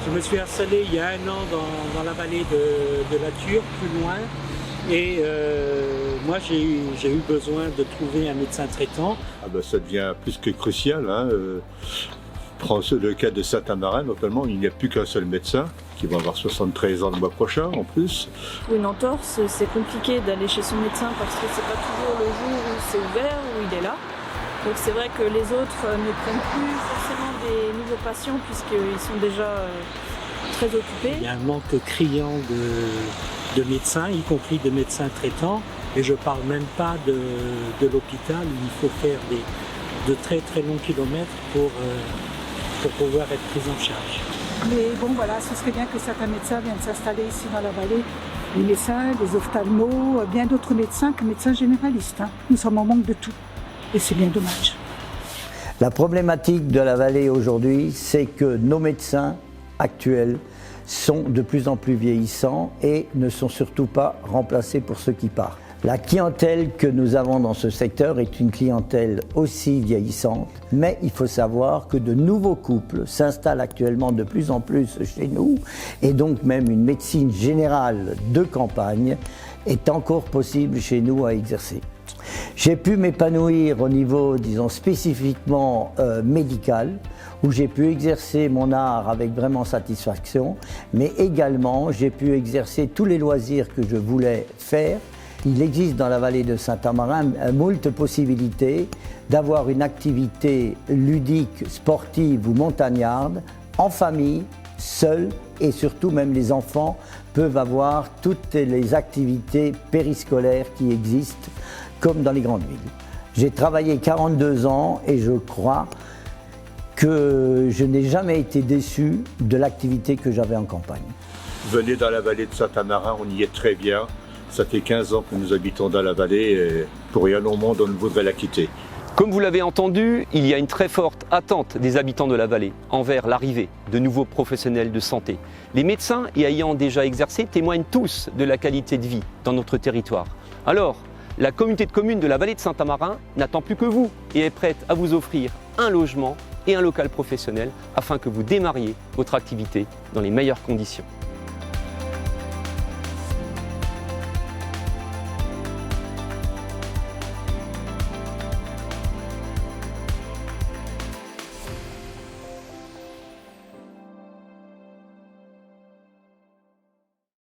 Je me suis installé il y a 1 an dans la vallée de la Ture, plus loin. Et moi, j'ai eu besoin de trouver un médecin traitant. Ça devient plus que crucial. Prends le cas de Saint-Amarin, notamment, il n'y a plus qu'un seul médecin, qui va avoir 73 ans le mois prochain en plus. Pour une entorse, c'est compliqué d'aller chez son médecin parce que c'est pas toujours le jour où c'est ouvert, où il est là. Donc c'est vrai que les autres ne prennent plus forcément des nouveaux patients puisqu'ils sont déjà très occupés. Il y a un manque criant de médecins, y compris de médecins traitants. Et je ne parle même pas de l'hôpital où il faut faire de très très longs kilomètres pour pouvoir être pris en charge. Mais bon voilà, ce serait bien que certains médecins viennent s'installer ici dans la vallée. Les médecins, les ophtalmos, bien d'autres médecins que médecins généralistes. Nous sommes en manque de tout. Et c'est bien dommage. La problématique de la vallée aujourd'hui, c'est que nos médecins actuels sont de plus en plus vieillissants et ne sont surtout pas remplacés pour ceux qui partent. La clientèle que nous avons dans ce secteur est une clientèle aussi vieillissante, mais il faut savoir que de nouveaux couples s'installent actuellement de plus en plus chez nous et donc même une médecine générale de campagne est encore possible chez nous à exercer. J'ai pu m'épanouir au niveau, disons, spécifiquement médical, où j'ai pu exercer mon art avec vraiment satisfaction, mais également j'ai pu exercer tous les loisirs que je voulais faire. Il existe dans la vallée de Saint-Amarin moult possibilités d'avoir une activité ludique, sportive ou montagnarde, en famille, seul, et surtout même les enfants peuvent avoir toutes les activités périscolaires qui existent, comme dans les grandes villes. J'ai travaillé 42 ans et je crois que je n'ai jamais été déçu de l'activité que j'avais en campagne. Venez dans la vallée de Saint-Amarin, on y est très bien. Ça fait 15 ans que nous habitons dans la vallée et pour rien au monde on ne voudrait la quitter. Comme vous l'avez entendu, il y a une très forte attente des habitants de la vallée envers l'arrivée de nouveaux professionnels de santé. Les médecins y ayant déjà exercé témoignent tous de la qualité de vie dans notre territoire. Alors, la communauté de communes de la vallée de Saint-Amarin n'attend plus que vous et est prête à vous offrir un logement et un local professionnel afin que vous démarriez votre activité dans les meilleures conditions.